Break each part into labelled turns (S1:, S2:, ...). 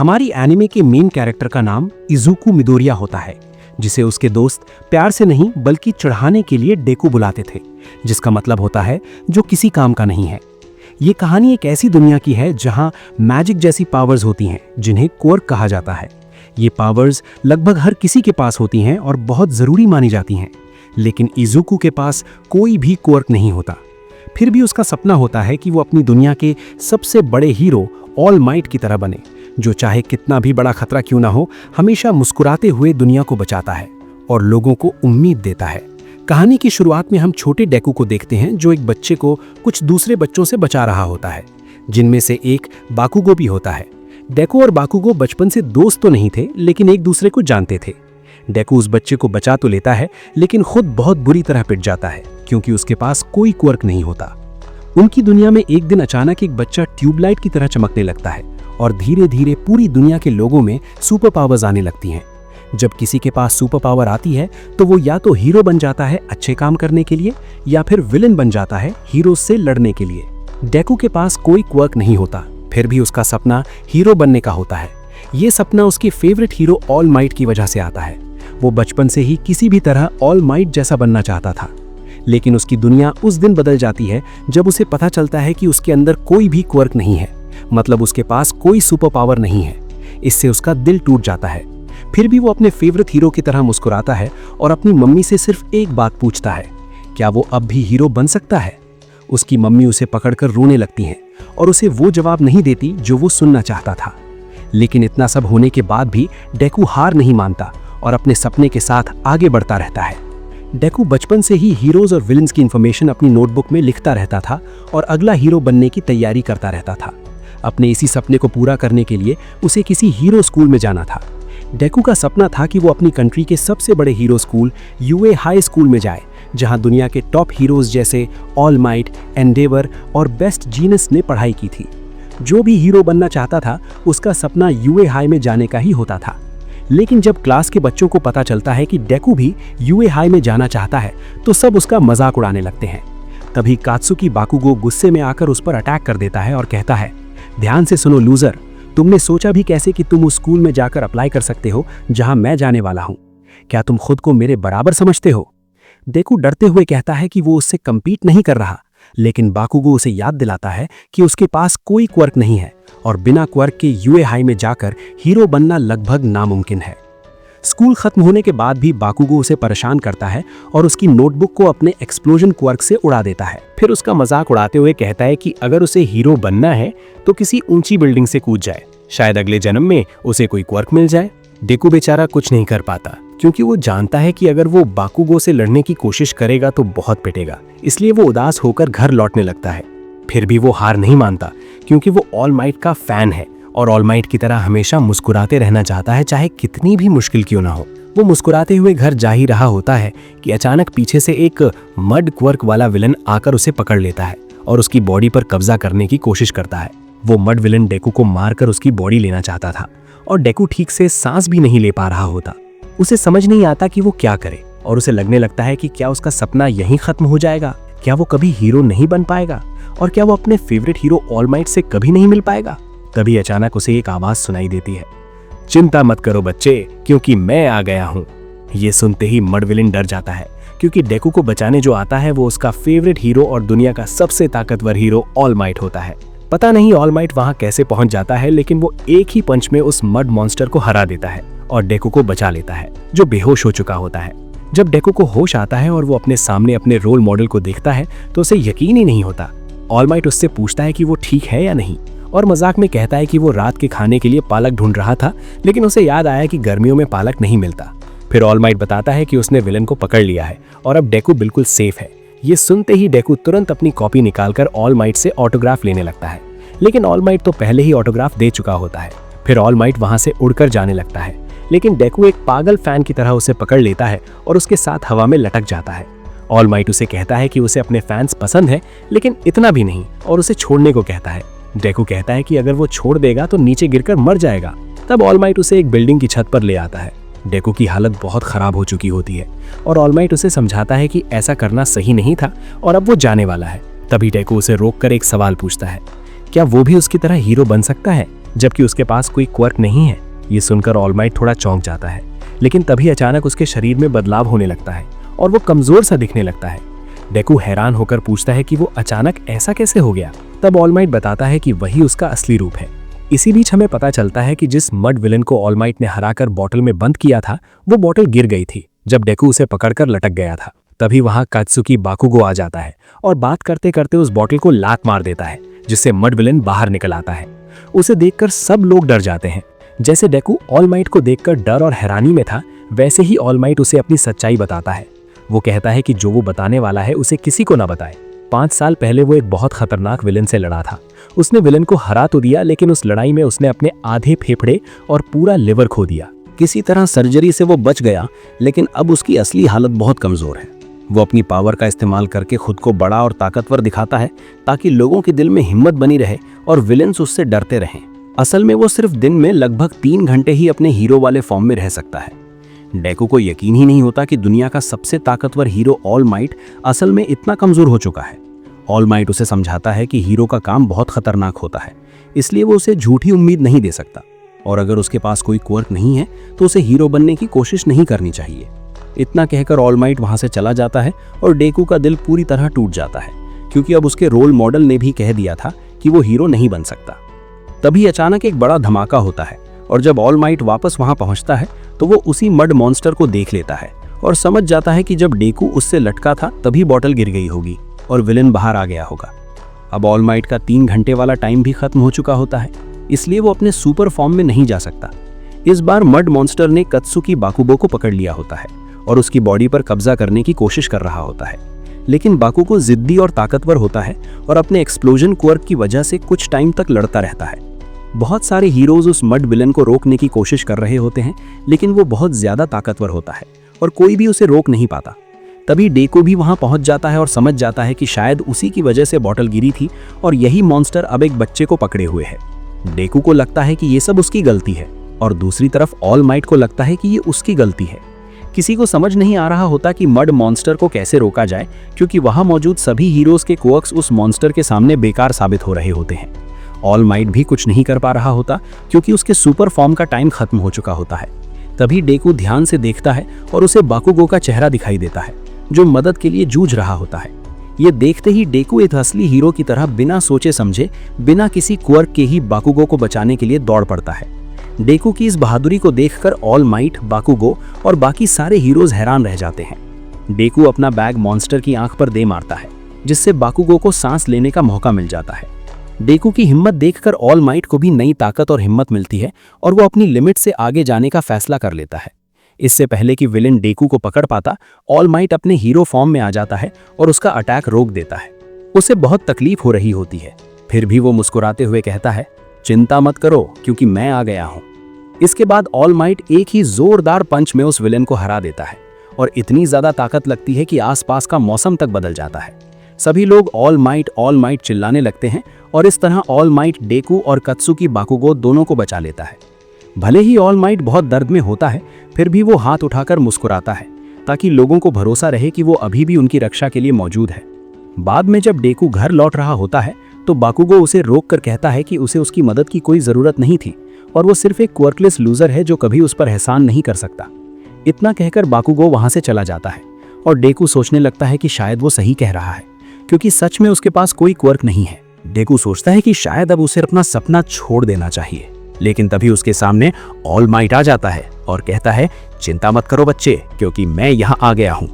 S1: हमारी एनिमे के main character का नाम इजुकु मिडोरिया होता है, जिसे उसके दोस्त प्यार से नहीं बल्कि चढ़ाने के लिए डेकू बुलाते थे, जिसका मतलब होता है जो किसी काम का नहीं है। ये कहानी एक ऐसी दुनिया की है जहां मैजिक जैसी पावर्स होती हैं जिन्हें क्वर्क कहा जाता है। ये पावर्स लगभग हर किसी के पास होती हैं और बहुत ज़रूरी मानी जाती हैं, लेकिन इजुकु के पास कोई भी क्वर्क नहीं होता। फिर भी उसका सपना होता है कि वो अपनी दुनिया के सबसे बड़े हीरो ऑल माइट की तरह बने, जो चाहे कितना भी बड़ा खतरा क्यों ना हो हमेशा मुस्कुराते हुए दुनिया को बचाता है और लोगों को उम्मीद देता है। कहानी की शुरुआत में हम छोटे डेकू को देखते हैं जो एक बच्चे को कुछ दूसरे बच्चों से बचा रहा होता है, जिनमें से एक बाकुगो भी होता है। डेकू और बाकुगो बचपन से दोस्त तो नहीं थे, लेकिन एक दूसरे को जानते थे। डेकू उस बच्चे को बचा तो लेता है, लेकिन खुद बहुत बुरी तरह पिट जाता है क्योंकि उसके पास कोई क्वर्क नहीं होता। उनकी दुनिया में एक दिन अचानक एक बच्चा ट्यूबलाइट की तरह चमकने लगता है और धीरे धीरे पूरी दुनिया के लोगों में सुपर पावर्स आने लगती हैं। जब किसी के पास सुपर पावर आती है तो वो या तो हीरो बन जाता है अच्छे काम करने के लिए, या फिर विलन बन जाता है हीरो से लड़ने के लिए। डेकू के पास कोई क्वर्क नहीं होता, फिर भी उसका सपना हीरो बनने का होता है। ये सपना उसके फेवरेट हीरो ऑल माइट की वजह से आता है। वो बचपन से ही किसी भी तरह ऑल माइट जैसा बनना चाहता था, लेकिन उसकी दुनिया उस दिन बदल जाती है जब उसे पता चलता है कि उसके अंदर कोई भी क्वर्क नहीं है, मतलब उसके पास कोई सुपर पावर नहीं है। इससे उसका दिल टूट जाता है। फिर भी वो अपने फेवरेट हीरो की तरह मुस्कुराता है और अपनी मम्मी से सिर्फ एक बात पूछता है, क्या वो अब भी हीरो बन सकता है? उसकी मम्मी उसे पकड़कर रोने लगती हैं और उसे वो जवाब नहीं देती जो वो सुनना चाहता था। लेकिन इतना सब होने के बाद भी डेकू हार नहीं मानता और अपने सपने के साथ आगे बढ़ता रहता है। डेकू बचपन से ही हीरोज और विलन्स की इंफॉर्मेशन अपनी नोटबुक में लिखता रहता था और अगला हीरो बनने की तैयारी करता रहता था। अपने इसी सपने को पूरा करने के लिए उसे किसी हीरो स्कूल में जाना था। डेकू का सपना था कि वो अपनी कंट्री के सबसे बड़े hero school UA high school में जाए, जहां दुनिया के टॉप हीरोज जैसे ऑल माइट, एंडेवर और बेस्ट जीनस ने पढ़ाई की थी। जो भी हीरो बनना चाहता था उसका सपना यूए हाई में जाने का ही होता था। लेकिन जब क्लास के बच्चों को पता चलता है कि डेकू भी यूए हाई में जाना चाहता है तो सब उसका मजाक उड़ाने लगते हैं। तभी कात्सुकी बाकुगो गुस्से में आकर उस पर अटैक कर देता है और कहता है, ध्यान से सुनो लूजर, तुमने सोचा भी कैसे कि तुम उस स्कूल में जाकर अप्लाई कर सकते हो जहां मैं जाने वाला हूं? क्या तुम खुद को मेरे बराबर समझते हो? डेकू डरते हुए कहता है कि वो उससे कम्पीट नहीं कर रहा, लेकिन बाकुगो उसे याद दिलाता है कि उसके पास कोई क्वर्क नहीं है और बिना क्वर्क के यूए हाई में जाकर हीरो बनना लगभग नामुमकिन है। स्कूल खत्म होने के बाद भी बाकुगो उसे परेशान करता है और उसकी नोटबुक को अपने एक्सप्लोजन क्वर्क से उड़ा देता है। फिर उसका मजाक उड़ाते हुए कहता है कि अगर उसे हीरो बनना है तो किसी ऊंची बिल्डिंग से कूद जाए, शायद अगले जन्म में उसे कोई क्वर्क मिल जाए। डेकू बेचारा कुछ नहीं कर पाता क्योंकि वो जानता है कि अगर वो बाकुगो से लड़ने की कोशिश करेगा तो बहुत पिटेगा, इसलिए वो उदास होकर घर लौटने लगता है। फिर भी वो हार नहीं मानता क्योंकि वो ऑल माइट का फैन है और ऑल माइट की तरह हमेशा मुस्कुराते रहना चाहता है, चाहे कितनी भी मुश्किल क्यों ना हो। वो मुस्कुराते हुए घर जा ही रहा होता है कि अचानक पीछे से एक मड क्वर्क वाला विलन आकर उसे पकड़ लेता है और उसकी बॉडी पर कब्जा करने की कोशिश करता है। वो मड विलन डेकू को मारकर उसकी बॉडी लेना चाहता था और डेकू ठीक से सांस भी नहीं ले पा रहा होता। उसे समझ नहीं आता कि वो क्या करे और उसे लगने लगता है कि क्या उसका सपना यहीं खत्म हो जाएगा, क्या वो कभी हीरो नहीं बन पाएगा और क्या वो अपने favourite hero all might say कभी नहीं मिल पाएगा। तभी अचानक उसे एक आवाज सुनाई देती है, चिंता मत करो बच्चे, क्योंकि मैं आ गया हूँ। ये सुनते ही मड विलन डर जाता है क्योंकि डेकू को बचाने जो आता है वो उसका फेवरेट हीरो और दुनिया का सबसे ताकतवर हीरो ऑल माइट होता है। पता नहीं ऑल माइट वहां कैसे पहुंच जाता है, लेकिन वो एक ही पंच में उस मड मॉन्स्टर को हरा देता है और डेकू को बचा लेता है, जो बेहोश हो चुका होता है। जब डेकू को होश आता है और वो अपने सामने अपने रोल मॉडल को देखता है तो उसे यकीन ही नहीं होता। ऑल माइट उससे पूछता है कि वो ठीक है या नहीं और मजाक में कहता है कि वो रात के खाने के लिए पालक ढूंढ रहा था, लेकिन उसे याद आया कि गर्मियों में पालक नहीं मिलता। फिर ऑल माइट बताता है कि उसने विलन को पकड़ लिया है और अब डेकू बिल्कुल सेफ है। ये सुनते ही डेकू तुरंत अपनी कॉपी निकालकर ऑल माइट से ऑटोग्राफ लेने लगता है, लेकिन ऑल माइट तो पहले ही ऑटोग्राफ दे चुका होता है। फिर ऑल माइट वहां से उड़कर जाने लगता है, लेकिन डेकू एक पागल फैन की तरह उसे पकड़ लेता है और उसके साथ हवा में लटक जाता है। ऑल माइट उसे कहता है कि उसे अपने फैंस पसंद है, लेकिन इतना भी नहीं, और उसे छोड़ने को कहता है। डेकू कहता है कि अगर वो छोड़ देगा तो नीचे गिरकर मर जाएगा। तब ऑल माइट उसे एक बिल्डिंग की छत पर ले आता है। डेकू की हालत बहुत खराब हो चुकी होती है और ऑल माइट उसे समझाता है कि ऐसा करना सही नहीं था और अब वो जाने वाला है। तभी डेकू उसे रोककर एक सवाल पूछता है, क्या वो भी उसकी तरह हीरो बन सकता है? जबकि उसके पास कोई क्वर्क नहीं है। ये सुनकर ऑल माइट थोड़ा चौंक जाता है, लेकिन तभी अचानक उसके शरीर में बदलाव होने लगता है और वो कमजोर सा दिखने लगता है। डेकू हैरान होकर पूछता है कि वो अचानक ऐसा कैसे हो गया। तब ऑल माइट बताता है कि वही उसका असली रूप है। इसी बीच हमें पता चलता है कि जिस मड विलन को ऑल माइट ने हराकर बॉटल में बंद किया था, वो बॉटल गिर गई थी जब डेकू उसे पकड़कर लटक गया था। तभी वहां कात्सुकी बाकुगो आ जाता है और बात करते करते उस बॉटल को लात मार देता है, जिससे मड विलन बाहर निकल आता है। उसे देखकर सब लोग डर जाते हैं। जैसे डेकू ऑल माइट को देखकर डर और हैरानी में था, वैसे ही ऑल माइट उसे अपनी सच्चाई बताता है। वो कहता है कि जो वो बताने वाला है उसे किसी को ना बताए। 5 साल पहले वो एक बहुत खतरनाक विलन से लड़ा था। उसने विलन को हरा तो दिया, लेकिन उस लड़ाई में उसने अपने आधे फेफड़े और पूरा लिवर खो दिया। किसी तरह सर्जरी से वो बच गया, लेकिन अब उसकी असली हालत बहुत कमजोर है। वो अपनी पावर का इस्तेमाल करके खुद को बड़ा और ताकतवर दिखाता है ताकि लोगों के दिल में हिम्मत बनी रहे और विलेंस उससे डरते रहें। असल में वो सिर्फ दिन में लगभग 3 घंटे ही अपने हीरो वाले फॉर्म में रह सकता है। डेकू को यकीन ही नहीं होता कि दुनिया का सबसे ताकतवर हीरो ऑल माइट असल में इतना कमजोर हो चुका है। ऑल माइट उसे समझाता है कि हीरो का काम बहुत खतरनाक होता है, इसलिए वो उसे झूठी उम्मीद नहीं दे सकता, और अगर उसके पास कोई क्वर्क नहीं है तो उसे हीरो बनने की कोशिश नहीं करनी चाहिए। इतना कहकर ऑल माइट वहां से चला जाता है और डेकू का दिल पूरी तरह टूट जाता है, क्योंकि अब उसके रोल मॉडल ने भी कह दिया था कि वो हीरो नहीं बन सकता। तभी अचानक एक बड़ा धमाका होता है और जब ऑल माइट वापस वहां पहुंचता है तो वो उसी मड मॉन्स्टर को देख लेता है और समझ जाता है कि जब डेकू उससे लटका था तभी बॉटल गिर गई होगी और विलेन बाहर आ गया होगा। अब ऑल माइट का 3 घंटे वाला टाइम भी खत्म हो चुका होता है, इसलिए वो अपने सुपर फॉर्म में नहीं जा सकता। इस बार मड मॉन्स्टर ने कात्सुकी बाकुगो को पकड़ लिया होता है और उसकी बॉडी पर कब्जा करने की कोशिश कर रहा होता है, लेकिन बाकुगो जिद्दी और ताकतवर होता है और अपने एक्सप्लोजन क्वर्क की वजह से कुछ टाइम तक लड़ता रहता है। बहुत सारे हीरोज उस मड विलन को रोकने की कोशिश कर रहे होते हैं, लेकिन वो बहुत ज्यादा ताकतवर होता है और कोई भी उसे रोक नहीं पाता। तभी डेकू भी वहां पहुंच जाता है और समझ जाता है कि शायद उसी की वजह से बॉटल गिरी थी और यही मॉन्स्टर अब एक बच्चे को पकड़े हुए है। डेकू को लगता है कि ये सब उसकी गलती है और दूसरी तरफ ऑल माइट को लगता है कि ये उसकी गलती है। किसी को समझ नहीं आ रहा होता कि मड मॉन्स्टर को कैसे रोका जाए, क्योंकि वहां मौजूद सभी हीरोज के क्वर्क्स उस मॉन्स्टर के सामने बेकार साबित हो रहे होते हैं। ऑल माइट भी कुछ नहीं कर पा रहा होता क्योंकि उसके सुपर फॉर्म का टाइम खत्म हो चुका होता है। तभी डेकू ध्यान से देखता है और उसे बाकुगो का चेहरा दिखाई देता है, जो मदद के लिए जूझ रहा होता है। ये देखते ही डेकू एक असली हीरो की तरह बिना सोचे समझे, बिना किसी क्वर्क के ही बाकुगो को बचाने के लिए दौड़ पड़ता है। डेकू की इस बहादुरी को देखकर ऑल माइट, बाकुगो और बाकी सारे हीरोज हैरान रह जाते हैं। डेकू अपना बैग मॉन्स्टर की आंख पर दे मारता है, जिससे बाकुगो को सांस लेने का मौका मिल जाता है। डेकू की हिम्मत देखकर ऑल माइट को भी नई ताकत और हिम्मत मिलती है और वो अपनी लिमिट से आगे जाने का फैसला कर लेता है। इससे पहले कि विलेन डेकू को पकड़ पाता, ऑल माइट अपने हीरो फॉर्म में आ जाता है और उसका अटैक रोक देता है। उसे बहुत तकलीफ हो रही होती है, फिर भी वो मुस्कुराते हुए कहता है, चिंता मत करो क्योंकि मैं आ गया हूं। इसके बाद ऑल माइट एक ही जोरदार पंच में उस विलेन को हरा देता है और इतनी ज्यादा ताकत लगती है कि आसपास का मौसम तक बदल जाता है। सभी लोग ऑल माइट चिल्लाने लगते हैं और इस तरह ऑल माइट डेकू और कात्सुकी बाकुगो दोनों को बचा लेता है। भले ही ऑल माइट बहुत दर्द में होता है, फिर भी वो हाथ उठाकर मुस्कुराता है ताकि लोगों को भरोसा रहे कि वो अभी भी उनकी रक्षा के लिए मौजूद है। बाद में जब डेकू घर लौट रहा होता है तो बाकुगो उसे रोक कर कहता है कि उसे उसकी मदद की कोई जरूरत नहीं थी और वो सिर्फ एक क्वर्कलेस लूजर है जो कभी उस पर एहसान नहीं कर सकता। इतना कहकर बाकुगो वहां से चला जाता है और डेकू सोचने लगता है कि शायद वो सही कह रहा है, क्योंकि सच में उसके पास कोई क्वर्क नहीं है। डेकू सोचता है कि शायद अब उसे अपना सपना छोड़ देना चाहिए, लेकिन तभी उसके सामने ऑल माइट आ जाता है और कहता है, चिंता मत करो बच्चे, क्योंकि मैं यहाँ आ गया हूँ।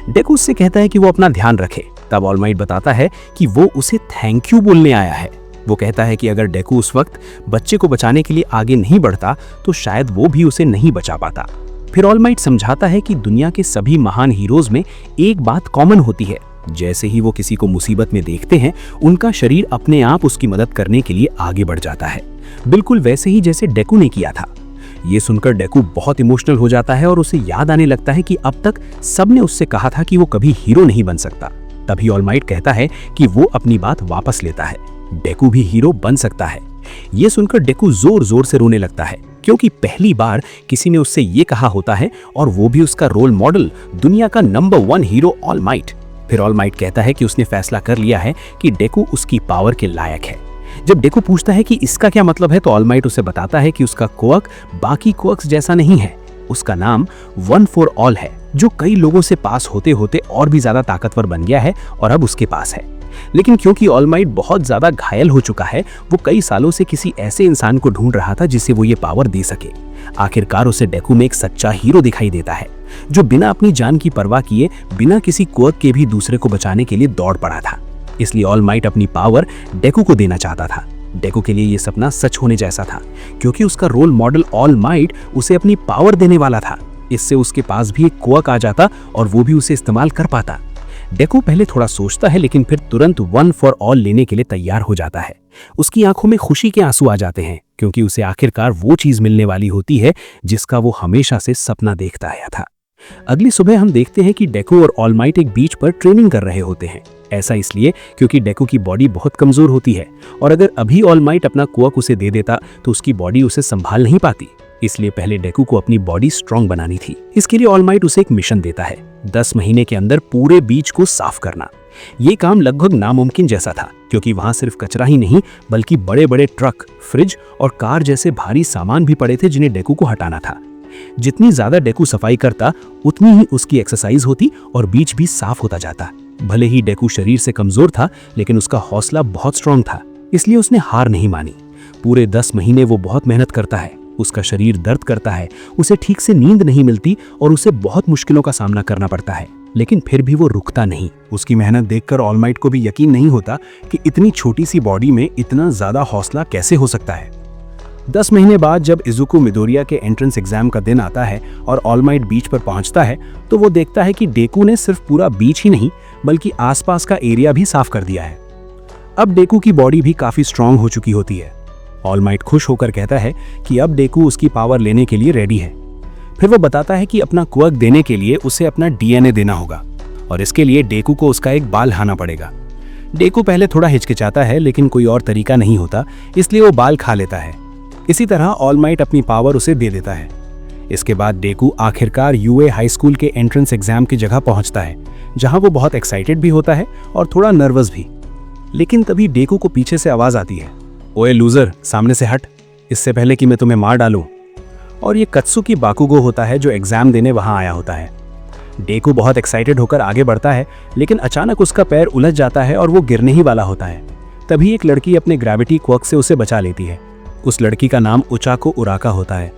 S1: डेकू उससे कहता है कि वो अपना ध्यान रखे। तब ऑल माइट बताता है कि वो उसे थैंक यू बोलने आया है। वो कहता है कि अगर डेकू उस वक्त बच्चे को बचाने के लिए आगे नहीं बढ़ता तो शायद वो भी उसे नहीं बचा पाता। फिर ऑल माइट समझाता है कि दुनिया के सभी महान हीरोज में एक बात कॉमन होती है, जैसे ही वो किसी को मुसीबत में देखते हैं उनका शरीर अपने आप उसकी मदद करने के लिए आगे बढ़ जाता है, बिल्कुल वैसे ही जैसे डेकू ने किया था। ये सुनकर डेकू बहुत इमोशनल हो जाता है और उसे याद आने लगता है कि अब तक सबने उससे कहा था कि वो कभी हीरो नहीं बन सकता। तभी ऑल माइट कहता है कि वो अपनी बात वापस लेता है, डेकू भी हीरो बन सकता है। ये सुनकर डेकू जोर जोर से रोने लगता है, क्योंकि पहली बार किसी ने उससे ये कहा होता है और वो भी उसका रोल मॉडल, दुनिया का नंबर 1 हीरो ऑल माइट। फिर ऑल माइट कहता है कि उसने फैसला कर लिया है कि डेकू उसकी पावर के लायक है। जब डेकू पूछता है कि इसका क्या मतलब है, तो ऑल माइट उसे बताता है कि उसका क्वर्क बाकी क्वर्क्स जैसा नहीं है। उसका नाम वन फॉर ऑल है, जो कई लोगों से पास होते होते और भी ज्यादा ताकतवर बन गया है और अब उसके पास है। लेकिन क्योंकि ऑल माइट बहुत ज्यादा घायल हो चुका है, वो कई सालों से किसी ऐसे इंसान को ढूंढ रहा था जिसे वो ये पावर दे सके। आखिरकार उसे डेकू में एक सच्चा हीरो दिखाई देता है, जो बिना अपनी जान की परवाह किए, बिना किसी क्वर्क के भी दूसरे को बचाने के लिए दौड़ पड़ा था। इसलिए ऑल माइट अपनी पावर डेकू को देना चाहता था। डेकू के लिए ये सपना सच होने जैसा था, क्योंकि उसका रोल मॉडल ऑल माइट उसे अपनी पावर देने वाला था। इससे उसके पास भी एक क्वर्क आ जाता और वो भी उसे इस्तेमाल कर पाता। डेकू पहले थोड़ा सोचता है, लेकिन फिर तुरंत वन फॉर ऑल लेने के लिए तैयार हो जाता है। उसकी आंखों में खुशी के आंसू आ जाते हैं, क्योंकि उसे आखिरकार वो चीज मिलने वाली होती है जिसका वो हमेशा से सपना देखता आया था। अगली सुबह हम देखते हैं कि डेकू और ऑल माइट एक बीच पर ट्रेनिंग कर रहे होते हैं। ऐसा इसलिए क्योंकि डेकू की बॉडी बहुत कमजोर होती है और अगर अभी ऑल माइट अपना क्वर्क उसे दे देता तो उसकी बॉडी उसे संभाल नहीं पाती। इसलिए पहले डेकू को अपनी बॉडी स्ट्रांग बनानी थी। इसके लिए ऑल माइट उसे एक मिशन देता है, 10 महीने के अंदर पूरे बीच को साफ करना। ये काम लगभग नामुमकिन जैसा था, क्योंकि वहां सिर्फ कचरा ही नहीं बल्कि बड़े बड़े ट्रक, फ्रिज और कार जैसे भारी सामान भी पड़े थे जिन्हें डेकू को हटाना था। जितनी ज्यादा डेकू सफाई करता, उतनी ही उसकी एक्सरसाइज होती और बीच भी साफ होता जाता। भले ही डेकू शरीर से कमजोर था, लेकिन उसका हौसला बहुत स्ट्रांग था, इसलिए उसने हार नहीं मानी। पूरे 10 महीने वो बहुत मेहनत करता है। उसका शरीर दर्द करता है, उसे ठीक से नींद नहीं मिलती और उसे बहुत मुश्किलों का सामना करना पड़ता है, लेकिन फिर भी वो रुकता नहीं। उसकी मेहनत देखकर ऑल माइट को भी यकीन नहीं होता कि इतनी छोटी सी बॉडी में इतना ज्यादा हौसला कैसे हो सकता है। 10 महीने बाद जब इजुकु मिडोरिया के एंट्रेंस एग्जाम का दिन आता है और ऑल माइट बीच पर पहुंचता है, तो वो देखता है कि डेकू ने सिर्फ पूरा बीच ही नहीं बल्कि आसपास का एरिया भी साफ कर दिया है। अब डेकू की बॉडी भी काफी स्ट्रांग हो चुकी होती है। ऑल माइट खुश होकर कहता है कि अब डेकू उसकी पावर लेने के लिए रेडी है। फिर वो बताता है कि अपना क्वर्क देने के लिए उसे अपना डीएनए देना होगा और इसके लिए डेकू को उसका एक बाल हाना पड़ेगा। डेकू पहले थोड़ा हिचकिचाता है, लेकिन कोई और तरीका नहीं होता, इसलिए वो बाल खा लेता है। इसी तरह ऑल माइट अपनी पावर उसे दे देता है। इसके बाद डेकू आखिरकार यूए हाई स्कूल के एंट्रेंस एग्जाम की जगह पहुंचता है, जहां वो बहुत एक्साइटेड भी होता है और थोड़ा नर्वस भी। लेकिन तभी डेकू को पीछे से आवाज आती है, ओए लूजर, सामने से हट, इससे पहले कि मैं तुम्हें मार डालूं। और ये कत्सुकी बाकुगो होता है, जो एग्जाम देने वहां आया होता है। डेकू बहुत एक्साइटेड होकर आगे बढ़ता है, लेकिन अचानक उसका पैर उलझ जाता है और वो गिरने ही वाला होता है। तभी एक लड़की अपने ग्रेविटी क्वर्क से उसे बचा लेती है। उस लड़की का नाम उचाको उराका होता है।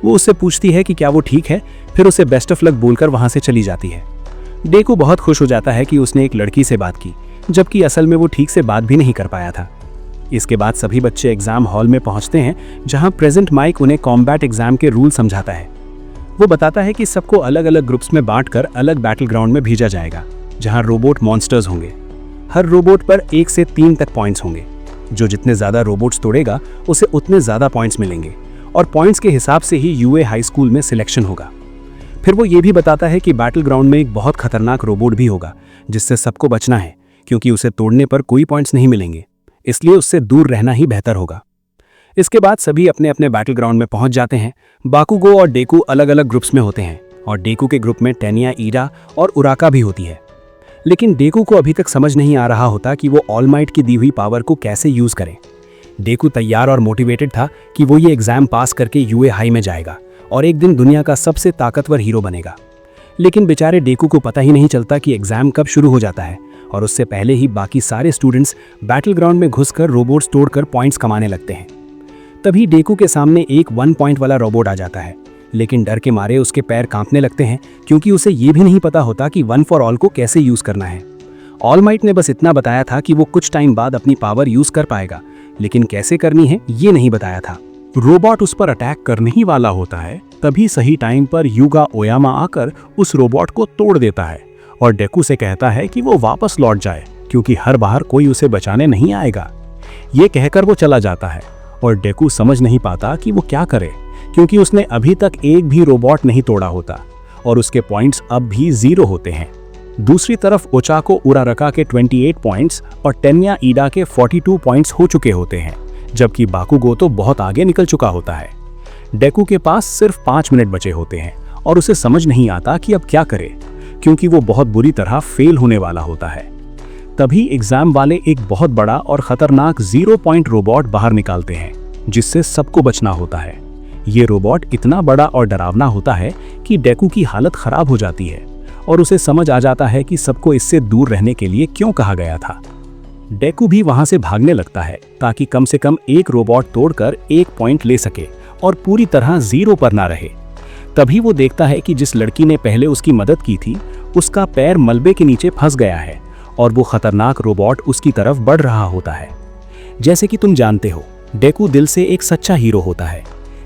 S1: वो उससे पूछती है कि क्या वो ठीक है, फिर उसे बेस्ट ऑफ लक बोलकर वहां से चली जाती है। डेकू बहुत खुश हो जाता है कि उसने एक लड़की से बात की, जबकि असल में वो ठीक से बात भी नहीं कर पाया था। इसके बाद सभी बच्चे एग्जाम हॉल में पहुंचते हैं, जहां प्रेजेंट माइक उन्हें कॉम्बैट एग्जाम के रूल समझाता है। वो बताता है कि सबको अलग अलग ग्रुप्स में बांटकर अलग बैटल ग्राउंड में भेजा जाएगा, जहां रोबोट मॉन्स्टर्स होंगे। हर रोबोट पर 1 से 3 तक पॉइंट्स होंगे। जो जितने ज्यादा रोबोट्स तोड़ेगा उसे उतने ज्यादा पॉइंट्स मिलेंगे और पॉइंट्स के हिसाब से ही यूए हाई स्कूल में सिलेक्शन होगा। फिर वो ये भी बताता है कि बैटल ग्राउंड में एक बहुत खतरनाक रोबोट भी होगा, जिससे सबको बचना है, क्योंकि उसे तोड़ने पर कोई पॉइंट्स नहीं मिलेंगे, इसलिए उससे दूर रहना ही बेहतर होगा। इसके बाद सभी अपने अपने बैटल ग्राउंड में पहुंच जाते हैं। बाकुगो और डेकू अलग अलग ग्रुप्स में होते हैं और डेकू के ग्रुप में टेनिया, ईडा और उराका भी होती है। लेकिन डेकू को अभी तक समझ नहीं आ रहा होता कि वो ऑल माइट की दी हुई पावर को कैसे यूज करे। डेकू तैयार और मोटिवेटेड था कि वो ये एग्जाम पास करके यूए हाई में जाएगा और एक दिन दुनिया का सबसे ताकतवर हीरो बनेगा। लेकिन बेचारे डेकू को पता ही नहीं चलता कि एग्जाम कब शुरू हो जाता है और उससे पहले ही बाकी सारे स्टूडेंट्स बैटल ग्राउंड में घुसकर रोबोट्स तोड़कर पॉइंट्स कमाने लगते हैं। तभी डेकू के सामने एक 1 पॉइंट वाला रोबोट आ जाता है, लेकिन डर के मारे उसके पैर कांपने लगते हैं, क्योंकि उसे ये भी नहीं पता होता कि वन फॉर ऑल को कैसे यूज करना है। ऑल माइट ने बस इतना बताया था कि वो कुछ टाइम बाद अपनी पावर यूज कर पाएगा, लेकिन कैसे करनी है ये नहीं बताया था। रोबोट उस पर अटैक करने ही वाला होता है, तभी सही टाइम पर युगा ओयामा आकर उस रोबोट को तोड़ देता है और डेकू से कहता है कि वो वापस लौट जाए, क्योंकि हर बार कोई उसे बचाने नहीं आएगा। ये कहकर वो चला जाता है और डेकू समझ नहीं पाता कि वो क्या करे, क्योंकि उसने अभी तक एक भी रोबोट नहीं तोड़ा होता और उसके पॉइंट्स अब भी 0 होते हैं। दूसरी तरफ ओचाको उरारका के 28 पॉइंट्स और टेन्या ईडा के 42 पॉइंट्स हो चुके होते हैं, जबकि बाकुगो तो बहुत आगे निकल चुका होता है। डेकू के पास सिर्फ 5 मिनट बचे होते हैं और उसे समझ नहीं आता कि अब क्या करे, क्योंकि वो बहुत बुरी तरह फेल होने वाला होता है। तभी एग्जाम वाले एक बहुत बड़ा और खतरनाक 0 पॉइंट रोबोट बाहर निकालते हैं, जिससे सबको बचना होता है। ये रोबोट इतना बड़ा और डरावना होता है कि डेकू की हालत खराब हो जाती है और उसे समझ आ जाता है कि सबको इससे दूर रहने के लिए क्यों कहा गया था। डेकू भी वहां से भागने लगता है ताकि कम से कम एक रोबोट तोड़कर 1 पॉइंट ले सके और पूरी तरह 0 पर ना रहे। तभी वो देखता है कि जिस लड़की ने पहले उसकी मदद की थी उसका पैर मलबे के नीचे फंस गया है और वो खतरनाक रोबोट उसकी तरफ बढ़ रहा होता है। जैसे कि तुम जानते हो, डेकू दिल से एक सच्चा हीरो होता है।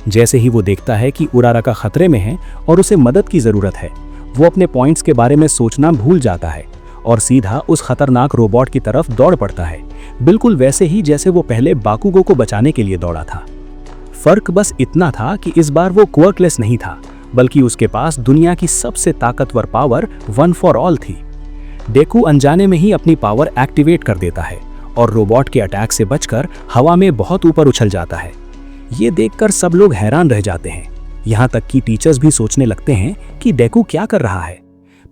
S1: जैसे ही वो देखता है कि उराराका खतरे में है और उसे मदद की जरूरत है, वो अपने पॉइंट्स के बारे में सोचना भूल जाता है और सीधा उस खतरनाक रोबोट की तरफ दौड़ पड़ता है, बिल्कुल वैसे ही जैसे वो पहले बाकुगो को बचाने के लिए दौड़ा था। फर्क बस इतना था कि इस बार वो क्वर्कलेस नहीं था, बल्कि उसके पास दुनिया की सबसे ताकतवर पावर वन फॉर ऑल थी। डेकू अनजाने में ही अपनी पावर एक्टिवेट कर देता है और रोबोट के अटैक से बचकर हवा में बहुत ऊपर उछल जाता है। ये देखकर सब लोग हैरान रह जाते हैं, यहाँ तक कि टीचर्स भी सोचने लगते हैं कि डेकू क्या कर रहा है।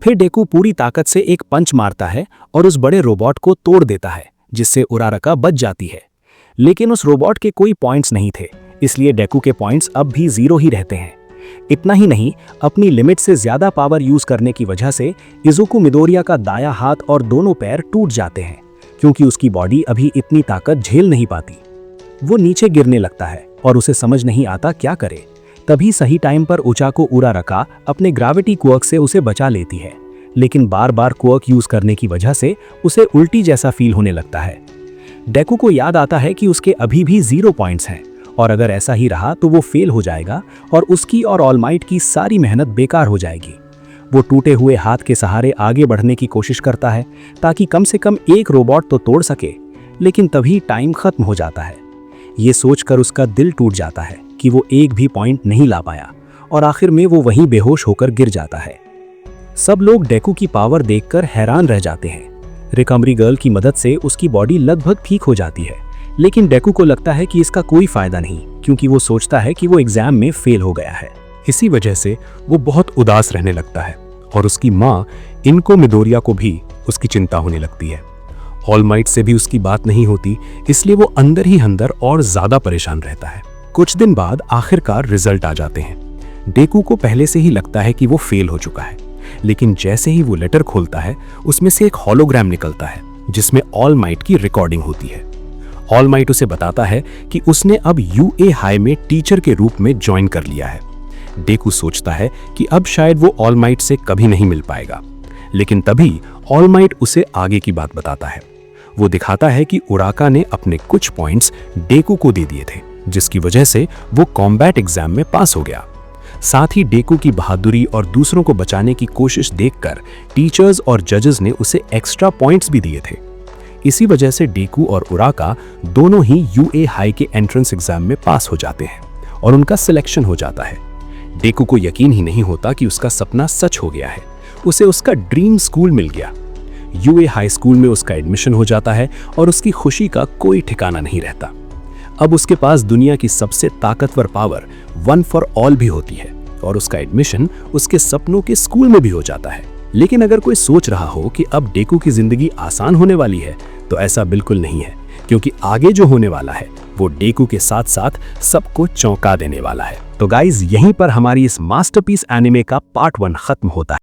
S1: फिर डेकू पूरी ताकत से एक पंच मारता है और उस बड़े रोबोट को तोड़ देता है, जिससे उराराका बच जाती है। लेकिन उस रोबोट के कोई पॉइंट्स नहीं थे, इसलिए डेकू के पॉइंट्स अब भी 0 ही रहते हैं। इतना ही नहीं, अपनी लिमिट से ज्यादा पावर यूज करने की वजह से इज़ुकु मिडोरिया का दायां हाथ और दोनों पैर टूट जाते हैं, क्योंकि उसकी बॉडी अभी इतनी ताकत झेल नहीं पाती। वो नीचे गिरने लगता है और उसे समझ नहीं आता क्या करे। तभी सही टाइम पर उचाको उराराका अपने ग्रेविटी क्वर्क से उसे बचा लेती है, लेकिन बार बार क्वर्क यूज करने की वजह से उसे उल्टी जैसा फील होने लगता है। डेकू को याद आता है कि उसके अभी भी 0 पॉइंट्स हैं और अगर ऐसा ही रहा तो वो फेल हो जाएगा और उसकी और ऑल माइट की सारी मेहनत बेकार हो जाएगी। वो टूटे हुए हाथ के सहारे आगे बढ़ने की कोशिश करता है ताकि कम से कम एक रोबोट तो तोड़ सके, लेकिन तभी टाइम खत्म हो जाता है। ये सोचकर उसका दिल टूट जाता है कि वो एक भी पॉइंट नहीं ला पाया और आखिर में वो वहीं बेहोश होकर गिर जाता है। सब लोग डेकू की पावर देखकर हैरान रह जाते हैं। रिकवरी गर्ल की मदद से उसकी बॉडी लगभग ठीक हो जाती है, लेकिन डेकू को लगता है कि इसका कोई फायदा नहीं, क्योंकि वो सोचता है कि वो एग्जाम में फेल हो गया है। इसी वजह से वो बहुत उदास रहने लगता है और उसकी माँ इनको मिडोरिया को भी उसकी चिंता होने लगती है। ऑल माइट से भी उसकी बात नहीं होती, इसलिए वो अंदर ही अंदर और ज्यादा परेशान रहता है। कुछ दिन बाद आखिरकार रिजल्ट आ जाते हैं। डेकू को पहले से ही लगता है कि वो फेल हो चुका है, लेकिन जैसे ही वो लेटर खोलता है उसमें से एक होलोग्राम निकलता है जिसमें ऑल माइट की रिकॉर्डिंग होती है। ऑल माइट उसे बताता है कि उसने अब यूए हाई में टीचर के रूप में ज्वाइन कर लिया है। डेकू सोचता है कि अब शायद वो ऑल माइट से कभी नहीं मिल पाएगा, लेकिन तभी ऑल माइट उसे आगे की बात बताता है। वो दिखाता है कि उराका ने अपने कुछ पॉइंट्स डेकू को दे दिए थे, जिसकी वजह से वो कॉम्बैट एग्जाम में पास हो गया। साथ ही डेकू की बहादुरी और दूसरों को बचाने की कोशिश देखकर टीचर्स और जजेस ने उसे एक्स्ट्रा पॉइंट्स भी दिए थे। इसी वजह से डेकू और उराका दोनों ही यूए हाई के एंट्रेंस एग्जाम में पास हो जाते हैं और उनका सिलेक्शन हो जाता है। डेकू को यकीन ही नहीं होता कि उसका सपना सच हो गया है। उसे उसका ड्रीम स्कूल मिल गया। यूए हाई स्कूल में उसका एडमिशन हो जाता है और उसकी खुशी का कोई ठिकाना नहीं रहता। अब उसके पास दुनिया की सबसे ताकतवर पावर वन फॉर ऑल भी होती है और उसका एडमिशन उसके सपनों के स्कूल में भी हो जाता है। लेकिन अगर कोई सोच रहा हो कि अब डेकू की जिंदगी आसान होने वाली है, तो ऐसा बिल्कुल नहीं है, क्योंकि आगे जो होने वाला है वो डेकू के साथ साथ सबको चौंका देने वाला है। तो गाइज, यहीं पर हमारी इस मास्टरपीस एनिमे का पार्ट 1 खत्म होता है।